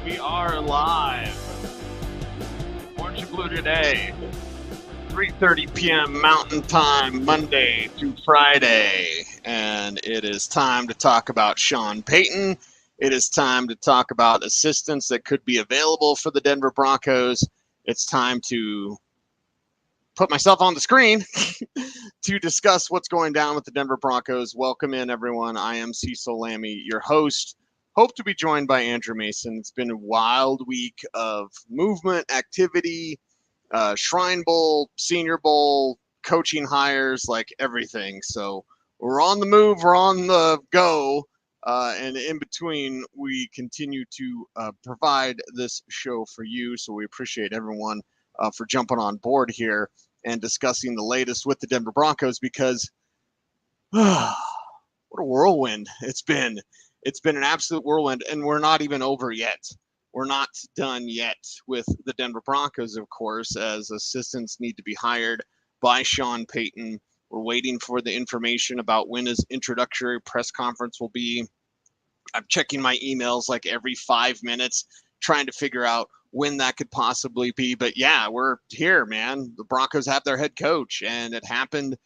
We are live. Orange and Blue today, 3:30 p.m. Mountain Time, Monday through Friday. And it is time to talk about Sean Payton. It is time to talk about assistants that could be available for the Denver Broncos. It's time to put myself on the screen to discuss what's going down with the Denver Broncos. Welcome in, everyone. I am Cecil Lammey, your host. Hope to be joined by Andrew Mason. It's been a wild week of movement, activity, Shrine Bowl, Senior Bowl, coaching hires, like everything. So we're on the move, we're on the go. And in between, we continue to provide this show for you. So we appreciate everyone for jumping on board here and discussing the latest with the Denver Broncos, because what a whirlwind it's been. It's been an absolute whirlwind, and we're not even over yet. We're not done yet with the Denver Broncos, of course, as assistants need to be hired by Sean Payton. We're waiting for the information about when his introductory press conference will be. I'm checking my emails like every 5 minutes, trying to figure out when that could possibly be. But yeah, we're here, man. The Broncos have their head coach, and it happened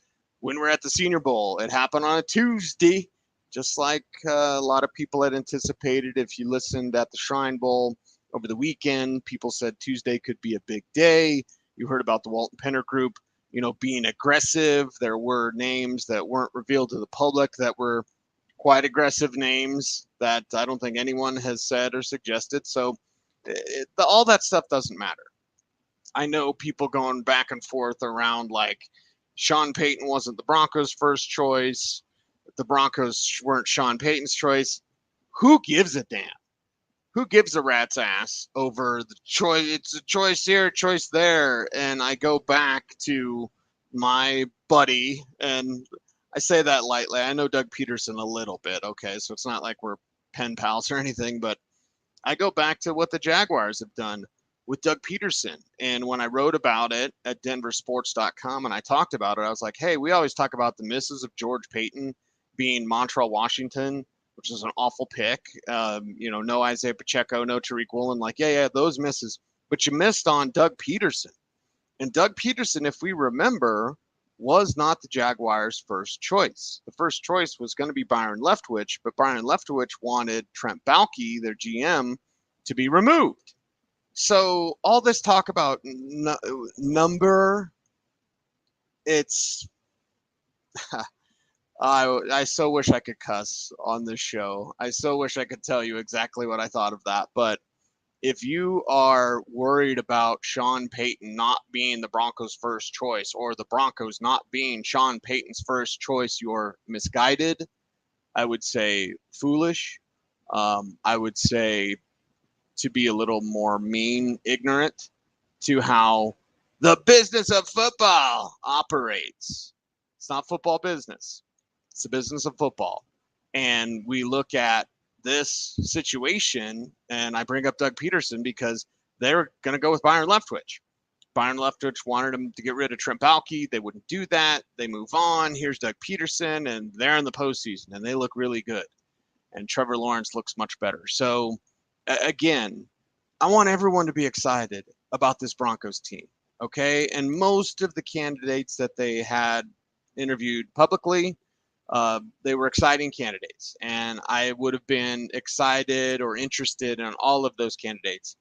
when we're at the Senior Bowl. It happened on a Tuesday, just like a lot of people had anticipated. If you listened at the Shrine Bowl over the weekend, people said Tuesday could be a big day. You heard about the Walton Penner Group, being aggressive. There were names that weren't revealed to the public that were quite aggressive names that I don't think anyone has said or suggested. So all that stuff doesn't matter. I know people going back and forth around like Sean Payton wasn't the Broncos' first choice. The Broncos weren't Sean Payton's choice. Who gives a damn? Who gives a rat's ass over the choice? It's a choice here, a choice there. And I go back to my buddy, and I say that lightly. I know Doug Peterson a little bit, okay? So it's not like we're pen pals or anything, but I go back to what the Jaguars have done with Doug Peterson. And when I wrote about it at denversports.com and I talked about it, I was like, hey, we always talk about the misses of George Payton being Montreal, Washington, which is an awful pick. No Isaiah Pacheco, no Tariq Woolen. Like, yeah, those misses. But you missed on Doug Peterson. And Doug Peterson, if we remember, was not the Jaguars' first choice. The first choice was going to be Byron Leftwich, but Byron Leftwich wanted Trent Baalke, their GM, to be removed. So all this talk about number, it's I so wish I could cuss on this show. I so wish I could tell you exactly what I thought of that. But if you are worried about Sean Payton not being the Broncos' first choice, or the Broncos not being Sean Payton's first choice, you're misguided. I would say foolish. I would say to be a little more mean, ignorant to how the business of football operates. It's not football business. It's the business of football. And we look at this situation, and I bring up Doug Peterson because they're going to go with Byron Leftwich. Byron Leftwich wanted him to get rid of Trent Baalke. They wouldn't do that. They move on. Here's Doug Peterson, and they're in the postseason, and they look really good. And Trevor Lawrence looks much better. So, again, I want everyone to be excited about this Broncos team, okay? And most of the candidates that they had interviewed publicly, they were exciting candidates, and I would have been excited or interested in all of those candidates.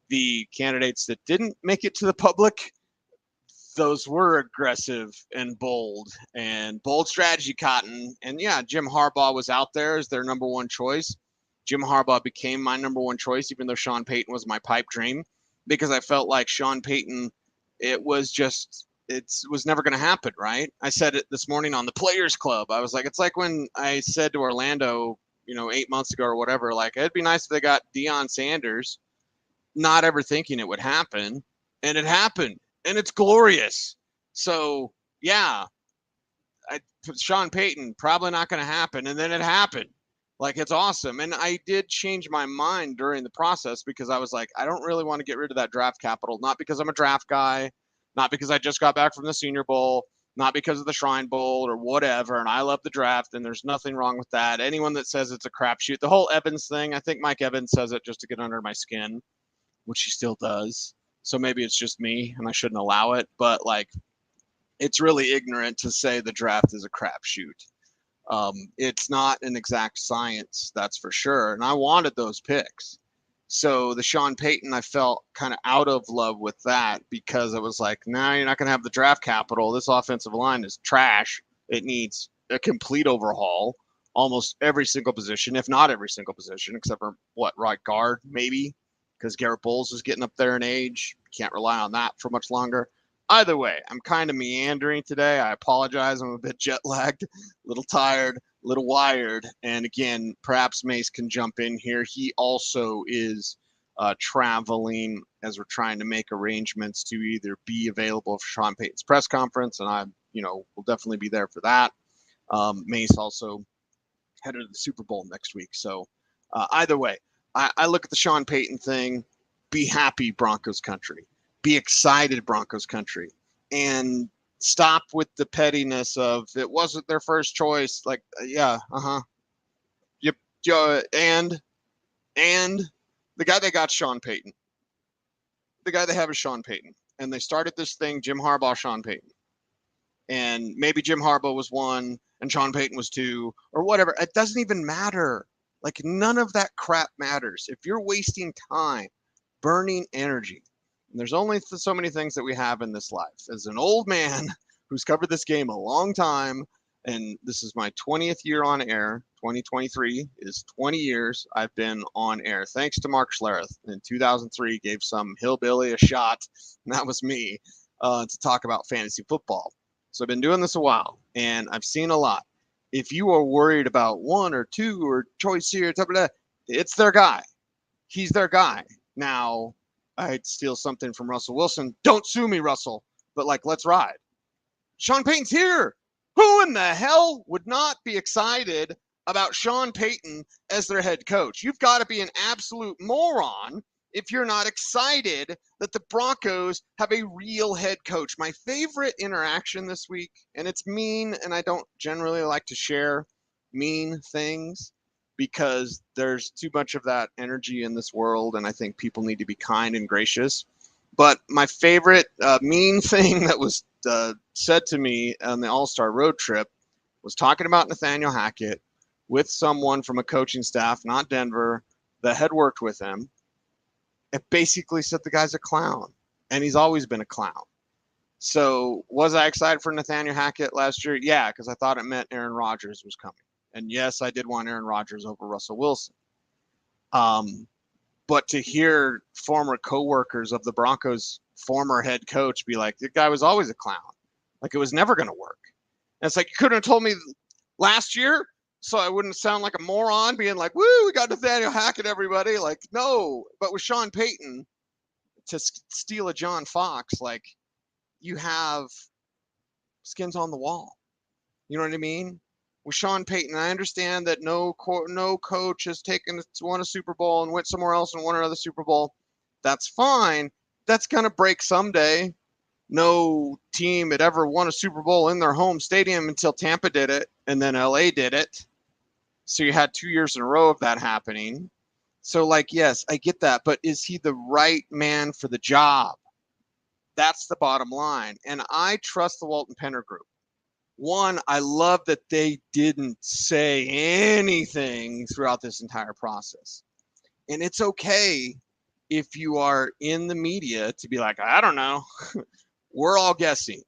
The candidates that didn't make it to the public, those were aggressive and bold strategy, Cotton. And yeah, Jim Harbaugh was out there as their number one choice. Jim Harbaugh became my number one choice, even though Sean Payton was my pipe dream, because I felt like Sean Payton, it was never going to happen, right? I said it this morning on the Players Club. I was like, it's like when I said to Orlando, 8 months ago or whatever, like, it'd be nice if they got Deion Sanders, not ever thinking it would happen. And it happened, and it's glorious. So, yeah, Sean Payton, probably not going to happen. And then it happened. Like, it's awesome. And I did change my mind during the process, because I was like, I don't really want to get rid of that draft capital, not because I'm a draft guy, not because I just got back from the Senior Bowl, not because of the Shrine Bowl or whatever. And I love the draft, and there's nothing wrong with that. Anyone that says it's a crapshoot, the whole Evans thing, I think Mike Evans says it just to get under my skin, which he still does. So maybe it's just me and I shouldn't allow it. But like, it's really ignorant to say the draft is a crapshoot. It's not an exact science, that's for sure. And I wanted those picks. So the Sean Payton, I felt kind of out of love with that because it was like, nah, you're not going to have the draft capital. This offensive line is trash. It needs a complete overhaul, almost every single position, if not every single position, except for right guard, maybe, because Garrett Bowles is getting up there in age. Can't rely on that for much longer. Either way, I'm kind of meandering today. I apologize. I'm a bit jet lagged, a little tired, a little wired. And again, perhaps Mace can jump in here. He also is traveling as we're trying to make arrangements to either be available for Sean Payton's press conference, and I, will definitely be there for that. Mace also headed to the Super Bowl next week. So either way, I look at the Sean Payton thing. Be happy, Broncos country. Be excited, Broncos country, and stop with the pettiness of it wasn't their first choice. Like, yeah, yep, and the guy they got, Sean Payton. The guy they have is Sean Payton, and they started this thing, Jim Harbaugh, Sean Payton, and maybe Jim Harbaugh was 1 and Sean Payton was 2 or whatever. It doesn't even matter. Like, none of that crap matters. If you're wasting time, burning energy. And there's only so many things that we have in this life. As an old man who's covered this game a long time, and this is my 20th year on air, 2023 is 20 years I've been on air. Thanks to Mark Schlereth in 2003, gave some hillbilly a shot, and that was me, to talk about fantasy football. So I've been doing this a while, and I've seen a lot. If you are worried about 1 or 2 or choice here, it's their guy. He's their guy. Now, I'd steal something from Russell Wilson. Don't sue me, Russell. But, let's ride. Sean Payton's here. Who in the hell would not be excited about Sean Payton as their head coach? You've got to be an absolute moron if you're not excited that the Broncos have a real head coach. My favorite interaction this week, and it's mean, and I don't generally like to share mean things, because there's too much of that energy in this world, and I think people need to be kind and gracious. But my favorite mean thing that was said to me on the All-Star road trip was talking about Nathaniel Hackett with someone from a coaching staff, not Denver, that had worked with him. It basically said the guy's a clown, and he's always been a clown. So was I excited for Nathaniel Hackett last year? Yeah, because I thought it meant Aaron Rodgers was coming. And yes, I did want Aaron Rodgers over Russell Wilson. But to hear former coworkers of the Broncos' former head coach be like, the guy was always a clown. Like, it was never going to work. And it's like, you couldn't have told me last year so I wouldn't sound like a moron being like, woo, we got Nathaniel Hackett, everybody. Like, no. But with Sean Payton, to steal a John Fox, like, you have skins on the wall. You know what I mean? With Sean Payton, I understand that no coach has won a Super Bowl and went somewhere else and won another Super Bowl. That's fine. That's going to break someday. No team had ever won a Super Bowl in their home stadium until Tampa did it, and then LA did it. So you had 2 years in a row of that happening. So, yes, I get that, but is he the right man for the job? That's the bottom line. And I trust the Walton Penner Group. One, I love that they didn't say anything throughout this entire process. And it's okay if you are in the media to be like, I don't know. We're all guessing,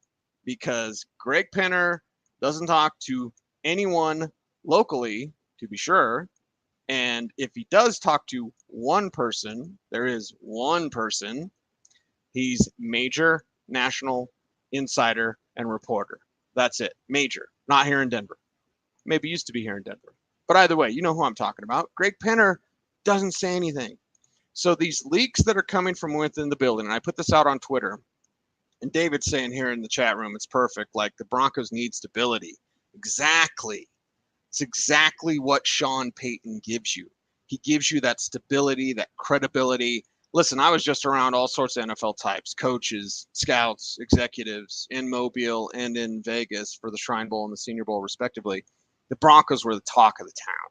because Greg Penner doesn't talk to anyone locally, to be sure. And if he does talk to one person, there is one person, he's major national insider and reporter. That's it. Major. Not here in Denver. Maybe used to be here in Denver. But either way, you know who I'm talking about. Greg Penner doesn't say anything. So these leaks that are coming from within the building, and I put this out on Twitter, and David's saying here in the chat room, it's perfect. Like, the Broncos need stability. Exactly. It's exactly what Sean Payton gives you. He gives you that stability, that credibility, Listen, I was just around all sorts of NFL types, coaches, scouts, executives in Mobile and in Vegas for the Shrine Bowl and the Senior Bowl, respectively. The Broncos were the talk of the town.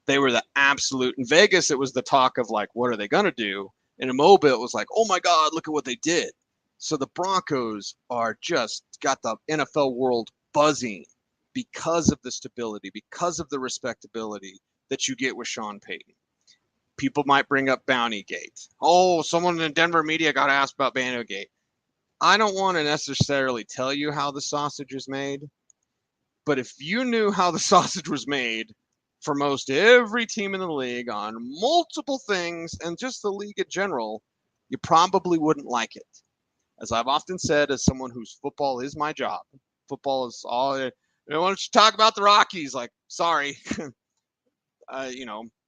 They were the absolute. In Vegas, it was the talk of like, what are they going to do? And in Mobile, it was like, oh my God, look at what they did. So the Broncos are just got the NFL world buzzing because of the stability, because of the respectability that you get with Sean Payton. People might bring up Bountygate. Oh, someone in the Denver media got asked about Bountygate. I don't want to necessarily tell you how the sausage is made, but if you knew how the sausage was made for most every team in the league on multiple things and just the league in general, you probably wouldn't like it. As I've often said, as someone whose football is my job, football is all. Why don't you talk about the Rockies? Like, sorry.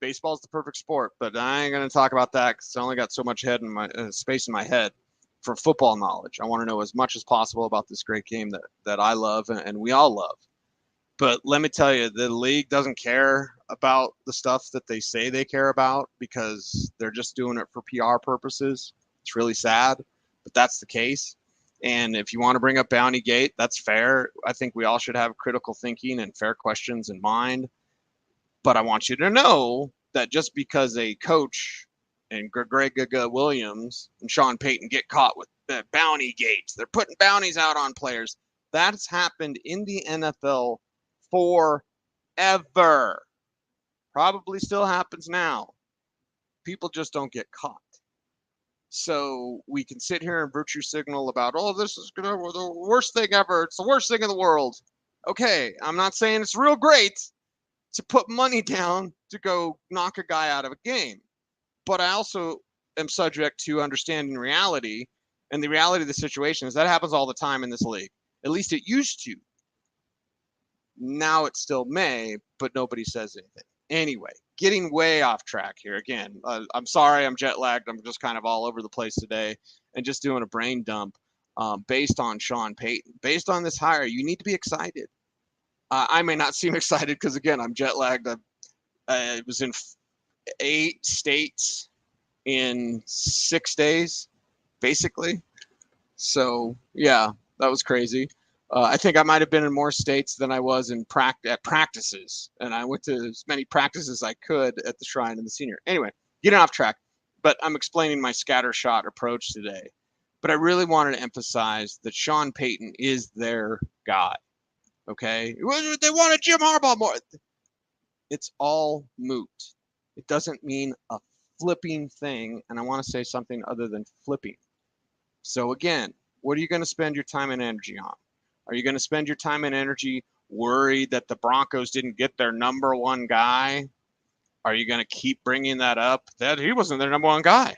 Baseball is the perfect sport, but I ain't going to talk about that because I only got so much head in my space in my head for football knowledge. I want to know as much as possible about this great game that I love and we all love. But let me tell you, the league doesn't care about the stuff that they say they care about because they're just doing it for PR purposes. It's really sad, but that's the case. And if you want to bring up Bountygate, that's fair. I think we all should have critical thinking and fair questions in mind. But I want you to know that just because a coach and Greg Williams and Sean Payton get caught with the bounty gates, they're putting bounties out on players. That's happened in the NFL forever. Probably still happens now. People just don't get caught. So we can sit here and virtue signal about, oh, this is the worst thing ever. It's the worst thing in the world. Okay, I'm not saying it's real great to put money down to go knock a guy out of a game. But I also am subject to understanding reality. And the reality of the situation is that happens all the time in this league. At least it used to. Now it still may, but nobody says anything. Anyway, getting way off track here again. I'm sorry, I'm jet lagged. I'm just kind of all over the place today and just doing a brain dump based on Sean Payton. Based on this hire, you need to be excited. I may not seem excited because, again, I'm jet lagged. I was in 8 states in 6 days, basically. So, yeah, that was crazy. I think I might have been in more states than I was in at practices. And I went to as many practices as I could at the Shrine and the Senior. Anyway, getting off track. But I'm explaining my scattershot approach today. But I really wanted to emphasize that Sean Payton is their guy. Okay, they wanted Jim Harbaugh more. It's all moot. It doesn't mean a flipping thing, and I want to say something other than flipping. So again, what are you going to spend your time and energy on? Are you going to spend your time and energy worried that the Broncos didn't get their number one guy? Are you going to keep bringing that up? That he wasn't their number one guy.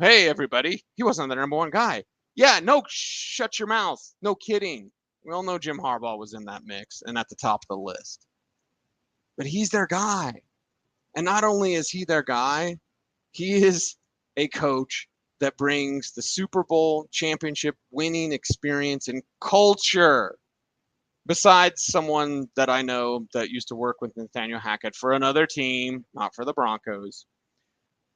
Hey, everybody, he wasn't their number one guy. Yeah, no, shut your mouth. No kidding. We all know Jim Harbaugh was in that mix and at the top of the list. But he's their guy. And not only is he their guy, he is a coach that brings the Super Bowl championship winning experience and culture. Besides someone that I know that used to work with Nathaniel Hackett for another team, not for the Broncos.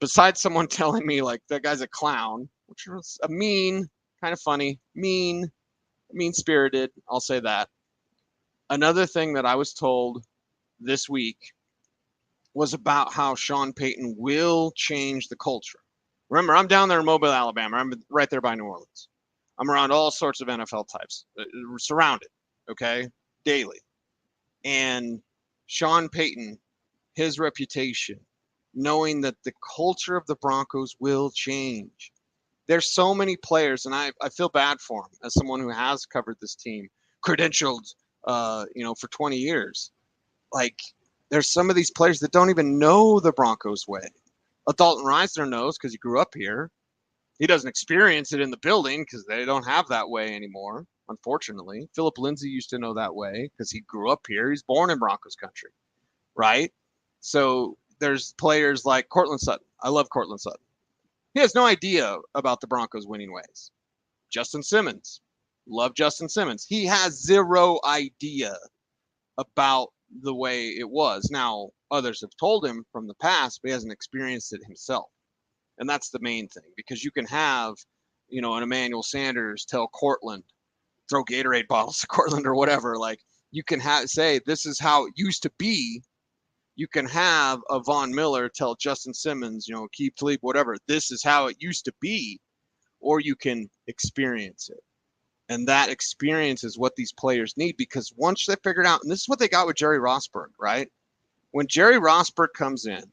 Besides someone telling me like that guy's a clown, which was a mean, kind of funny, mean-spirited, I'll say that. Another thing that I was told this week was about how Sean Payton will change the culture. Remember, I'm down there in Mobile, Alabama. I'm right there by New Orleans. I'm around all sorts of NFL types, surrounded, okay, daily. And Sean Payton, his reputation, knowing that the culture of the Broncos will change. There's so many players, and I feel bad for him as someone who has covered this team, credentialed, for 20 years. Like, there's some of these players that don't even know the Broncos way. Dalton Reisner knows because he grew up here. He doesn't experience it in the building because they don't have that way anymore, unfortunately. Philip Lindsay used to know that way because he grew up here. He's born in Broncos country, right? So there's players like Cortland Sutton. I love Cortland Sutton. He has no idea about the Broncos winning ways. Justin Simmons. Love Justin Simmons. He has zero idea about the way it was. Now, others have told him from the past, but he hasn't experienced it himself. And that's the main thing, because you can have, an Emmanuel Sanders tell Cortland, throw Gatorade bottles to Cortland or whatever. Like, you can say, this is how it used to be. You can have a Von Miller tell Justin Simmons, keep Talib, whatever, this is how it used to be, or you can experience it. And that experience is what these players need, because once they figured out, and this is what they got with Jerry Rossberg, right? When Jerry Rossberg comes in,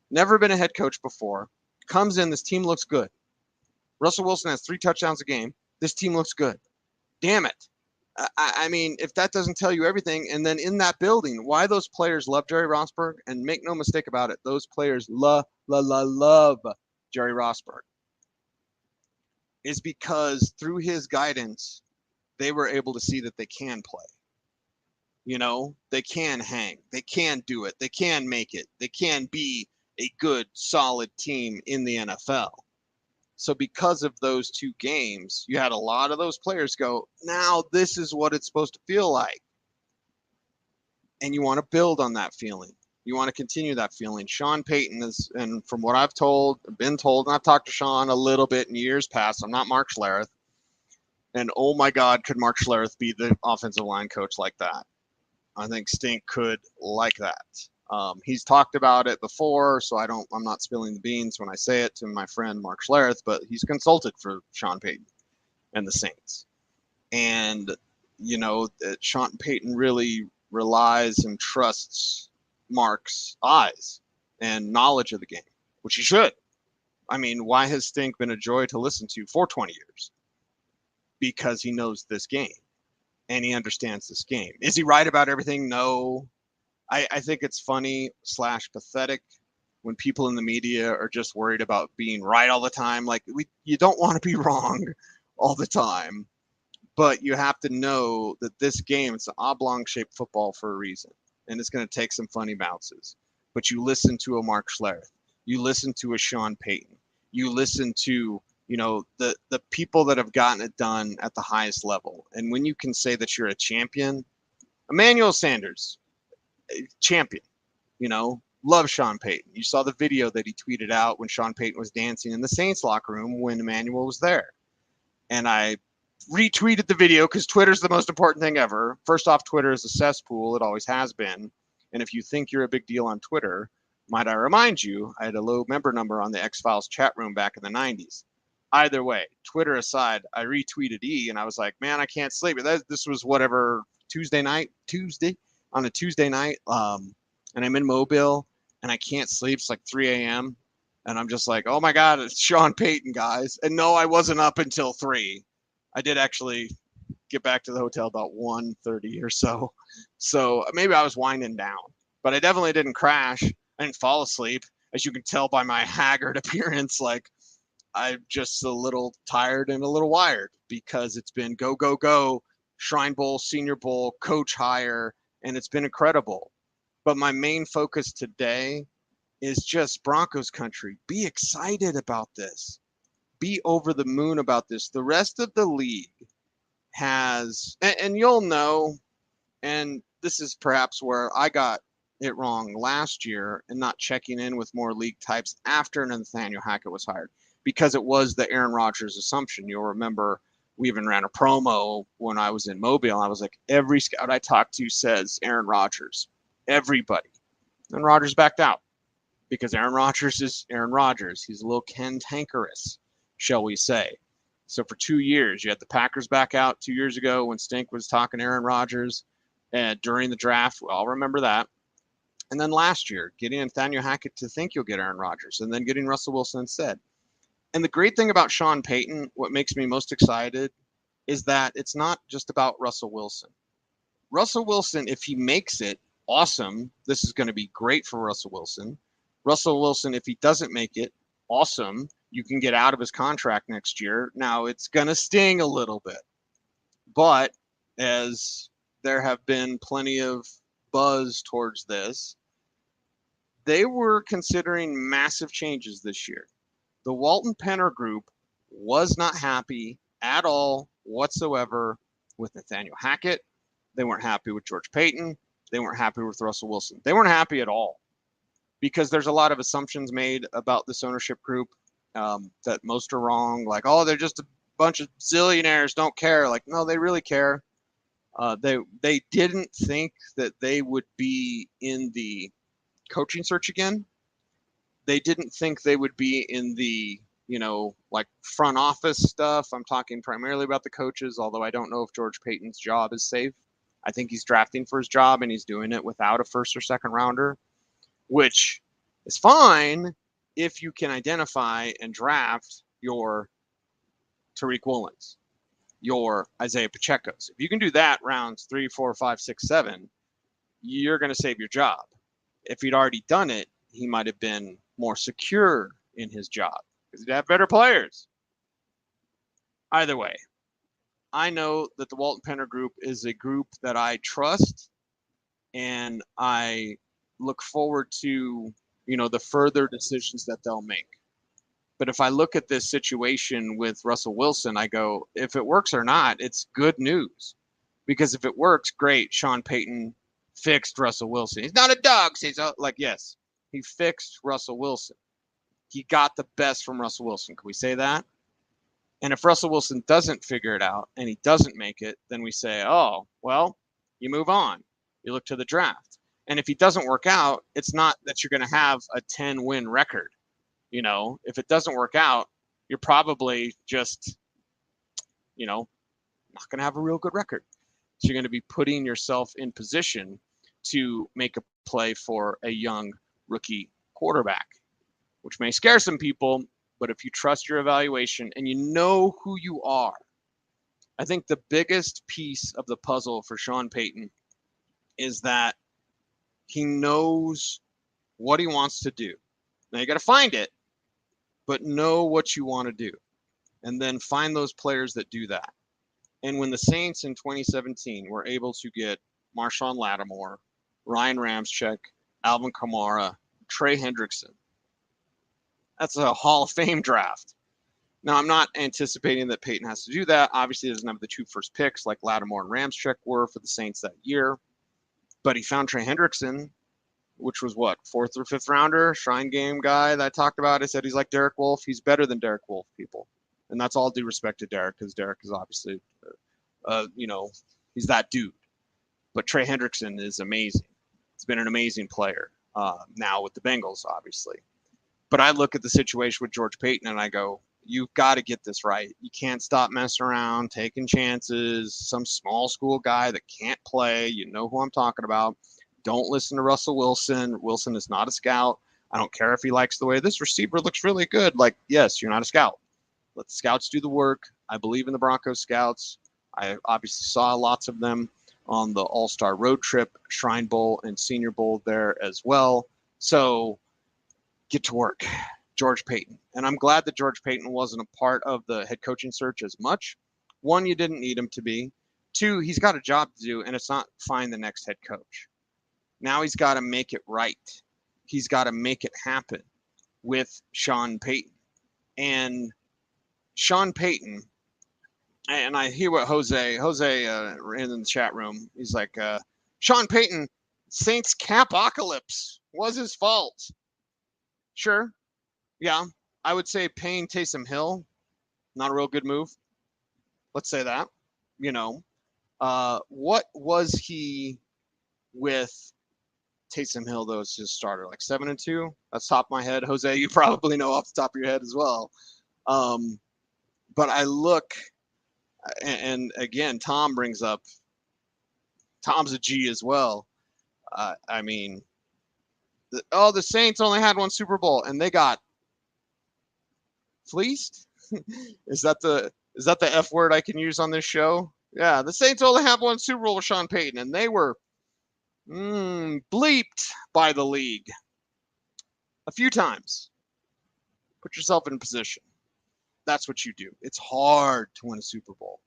never been a head coach before, comes in, this team looks good. Russell Wilson has 3 touchdowns a game. This team looks good. Damn it. I mean, if that doesn't tell you everything, and then in that building, why those players love Jerry Rossberg, and make no mistake about it, those players love Jerry Rossberg, is because through his guidance, they were able to see that they can play. They can hang. They can do it. They can make it. They can be a good, solid team in the NFL. So because of those 2 games, you had a lot of those players go, now this is what it's supposed to feel like. And you want to build on that feeling. You want to continue that feeling. Sean Payton is, and from what I've been told, and I've talked to Sean a little bit in years past, I'm not Mark Schlereth. And oh my God, could Mark Schlereth be the offensive line coach like that? I think Stink could like that. He's talked about it before, so I'm not spilling the beans when I say it to my friend Mark Schlereth, but he's consulted for Sean Payton and the Saints. And, Sean Payton really relies and trusts Mark's eyes and knowledge of the game, which he should. I mean, why has Stink been a joy to listen to for 20 years? Because he knows this game. And he understands this game. Is he right about everything? No. I think it's funny / pathetic when people in the media are just worried about being right all the time. Like, you don't want to be wrong all the time, but you have to know that this game, it's an oblong-shaped football for a reason, and it's going to take some funny bounces. But you listen to a Mark Schlereth, you listen to a Sean Payton, you listen to the people that have gotten it done at the highest level. And when you can say that you're a champion, Emmanuel Sanders, champion, love Sean Payton. You saw the video that he tweeted out when Sean Payton was dancing in the Saints locker room when Emmanuel was there. And I retweeted the video because Twitter's the most important thing ever. First off, Twitter is a cesspool. It always has been. And if you think you're a big deal on Twitter, might I remind you, I had a low member number on the X-Files chat room back in the 90s. Either way, Twitter aside, I retweeted E, and I was like, man, I can't sleep. This was whatever, Tuesday, on a Tuesday night, and I'm in Mobile, and I can't sleep. It's like 3 a.m., and I'm just like, oh, my God, it's Sean Payton, guys. And no, I wasn't up until 3. I did actually get back to the hotel about 1:30 or so. So maybe I was winding down, but I definitely didn't crash. I didn't fall asleep. As you can tell by my haggard appearance, like, I'm just a little tired and a little wired because it's been go, go, go, Shrine Bowl, Senior Bowl, coach hire, and it's been incredible. But my main focus today is just Broncos country. Be excited about this. Be over the moon about this. The rest of the league has, and you'll know, and this is perhaps where I got it wrong last year and not checking in with more league types after Nathaniel Hackett was hired, because it was the Aaron Rodgers assumption. You'll remember we even ran a promo when I was in Mobile. I was like, every scout I talked to says Aaron Rodgers. Everybody. And Rodgers backed out because Aaron Rodgers is Aaron Rodgers. He's a little cantankerous, shall we say. So for 2 years, you had the Packers back out 2 years ago when Stink was talking Aaron Rodgers during the draft. I'll remember that. And then last year, getting Nathaniel Hackett to think you'll get Aaron Rodgers and then getting Russell Wilson instead. And the great thing about Sean Payton, what makes me most excited, is that it's not just about Russell Wilson. Russell Wilson, if he makes it, awesome. This is going to be great for Russell Wilson. Russell Wilson, if he doesn't make it, awesome. You can get out of his contract next year. Now, it's going to sting a little bit. But as there have been plenty of buzz towards this, they were considering massive changes this year. The Walton Penner group was not happy at all whatsoever with Nathaniel Hackett. They weren't happy with George Payton. They weren't happy with Russell Wilson. They weren't happy at all because there's a lot of assumptions made about this ownership group. that most are wrong. Like, oh, they're just a bunch of zillionaires, don't care. Like, no, they really care. They didn't think that they would be in the coaching search again. They didn't think they would be in the, like front office stuff. I'm talking primarily about the coaches, although I don't know if George Paton's job is safe. I think he's drafting for his job, and he's doing it without a first or second rounder, which is fine if you can identify and draft your Tariq Woolens, your Isaiah Pacheco's. If you can do that rounds 3, 4, 5, 6, 7, you're going to save your job. If he'd already done it, he might have been more secure in his job because he'd have better players. Either way, I know that the Walton Penner Group is a group that I trust, and I look forward to, the further decisions that they'll make. But if I look at this situation with Russell Wilson, I go, if it works or not, it's good news. Because if it works, great. Sean Payton fixed Russell Wilson. He's not a dog, Cecil. Like, yes, he fixed Russell Wilson. He got the best from Russell Wilson. Can we say that? And if Russell Wilson doesn't figure it out and he doesn't make it, then we say, oh, well, you move on. You look to the draft. And if he doesn't work out, it's not that you're going to have a 10-win record. If it doesn't work out, you're probably just, not going to have a real good record. So you're going to be putting yourself in position to make a play for a young rookie quarterback, which may scare some people. But if you trust your evaluation and you know who you are, I think the biggest piece of the puzzle for Sean Payton is that he knows what he wants to do. Now you got to find it, but know what you want to do, and then find those players that do that. And when the Saints in 2017 were able to get Marshawn Lattimore, Ryan Ramczyk, Alvin Kamara, Trey Hendrickson, that's a Hall of Fame draft. Now, I'm not anticipating that Payton has to do that. Obviously, he doesn't have the 2 first picks like Lattimore and Ramczyk were for the Saints that year. But he found Trey Hendrickson, which was what, 4th or 5th rounder, Shrine Game guy that I talked about. I said he's like Derek Wolfe. He's better than Derek Wolfe, people. And that's all due respect to Derek, because Derek is obviously, he's that dude. But Trey Hendrickson is amazing. He's been an amazing player now with the Bengals, obviously. But I look at the situation with George Paton and I go, you've got to get this right. You can't stop messing around, taking chances. Some small school guy that can't play. You know who I'm talking about. Don't listen to Russell Wilson. Wilson is not a scout. I don't care if he likes the way this receiver looks really good. Like, yes, you're not a scout. Let the scouts do the work. I believe in the Broncos scouts. I obviously saw lots of them on the All-Star road trip, Shrine Bowl and Senior Bowl there as well. So get to work, George Paton. And I'm glad that George Paton wasn't a part of the head coaching search as much. 1, you didn't need him to be. 2, he's got a job to do, and it's not find the next head coach. Now he's got to make it right. He's got to make it happen with Sean Payton. And Sean Payton, and I hear what Jose in the chat room, he's like, Sean Payton, Saints capocalypse was his fault. Sure. Yeah. I would say paying Taysom Hill, not a real good move. Let's say that. What was he with Taysom Hill, though, as his starter? Like 7-2? That's top of my head. Jose, you probably know off the top of your head as well. But I look, and again, Tom brings up, Tom's a G as well. I mean, the Saints only had 1 Super Bowl, and they got fleeced. Is that the F word I can use on this show? Yeah, the Saints only have 1 Super Bowl with Sean Payton, and they were bleeped by the league a few times. Put yourself in position. That's what you do. It's hard to win a Super Bowl.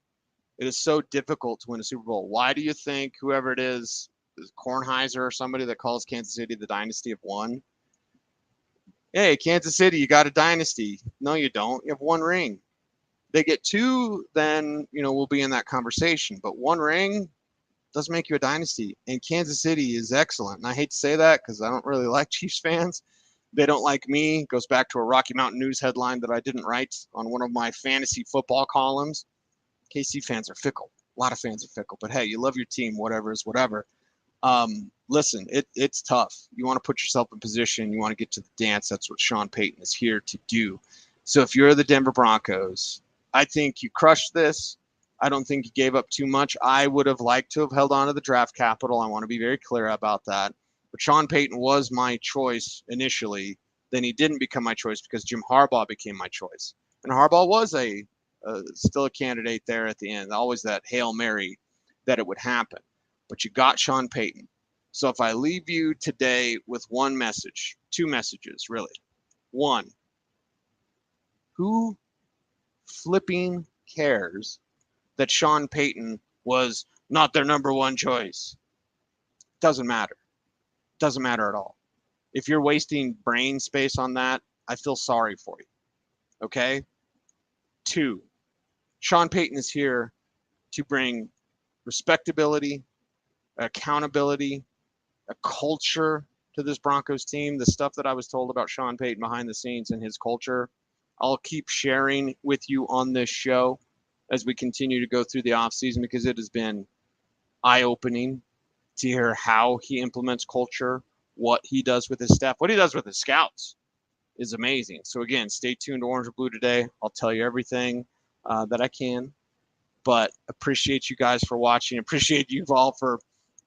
It is so difficult to win a Super Bowl. Why do you think whoever it is Kornheiser or somebody that calls Kansas City the dynasty of 1? Hey, Kansas City, you got a dynasty. No, you don't. You have 1 ring. They get 2, then, we'll be in that conversation. But 1 ring doesn't make you a dynasty. And Kansas City is excellent. And I hate to say that because I don't really like Chiefs fans. They don't like me goes back to a Rocky Mountain News headline that I didn't write on one of my fantasy football columns. KC fans are fickle. A lot of fans are fickle. But hey, you love your team, whatever is whatever. Listen, it's tough. You want to put yourself in position. You want to get to the dance. That's what Sean Payton is here to do. So if you're the Denver Broncos, I think you crushed this. I don't think you gave up too much. I would have liked to have held on to the draft capital. I want to be very clear about that. But Sean Payton was my choice initially. Then he didn't become my choice because Jim Harbaugh became my choice. And Harbaugh was still a candidate there at the end. Always that Hail Mary that it would happen. But you got Sean Payton. So if I leave you today with one message, two messages, really. One, who flipping cares that Sean Payton was not their number one choice? Doesn't matter. Doesn't matter at all. If you're wasting brain space on that, I feel sorry for you. Okay? Two, Sean Payton is here to bring respectability, accountability, a culture to this Broncos team. The stuff that I was told about Sean Payton behind the scenes and his culture, I'll keep sharing with you on this show as we continue to go through the offseason, because it has been eye-opening to hear how he implements culture, what he does with his staff, what he does with his scouts is amazing. So again, stay tuned to Orange or Blue today. I'll tell you everything that I can, but appreciate you guys for watching. Appreciate you all for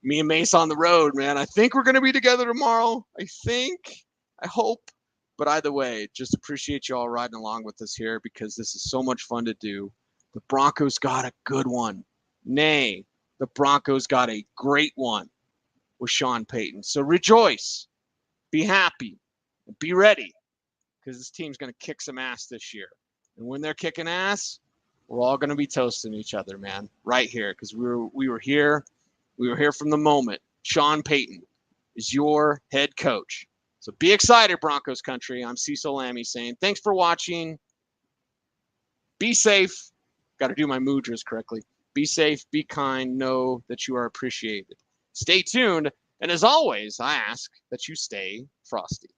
me and Mace on the road, man. I think we're going to be together tomorrow. I hope. But either way, just appreciate you all riding along with us here, because this is so much fun to do. The Broncos got a good one. Nay, the Broncos got a great one with Sean Payton. So rejoice, be happy, and be ready, because this team's going to kick some ass this year. And when they're kicking ass, we're all going to be toasting each other, man, right here, because we were here. We were here from the moment. Sean Payton is your head coach. So be excited, Broncos country. I'm Cecil Lammey saying thanks for watching. Be safe. Got to do my mudras correctly. Be safe, be kind, know that you are appreciated. Stay tuned. And as always, I ask that you stay frosty.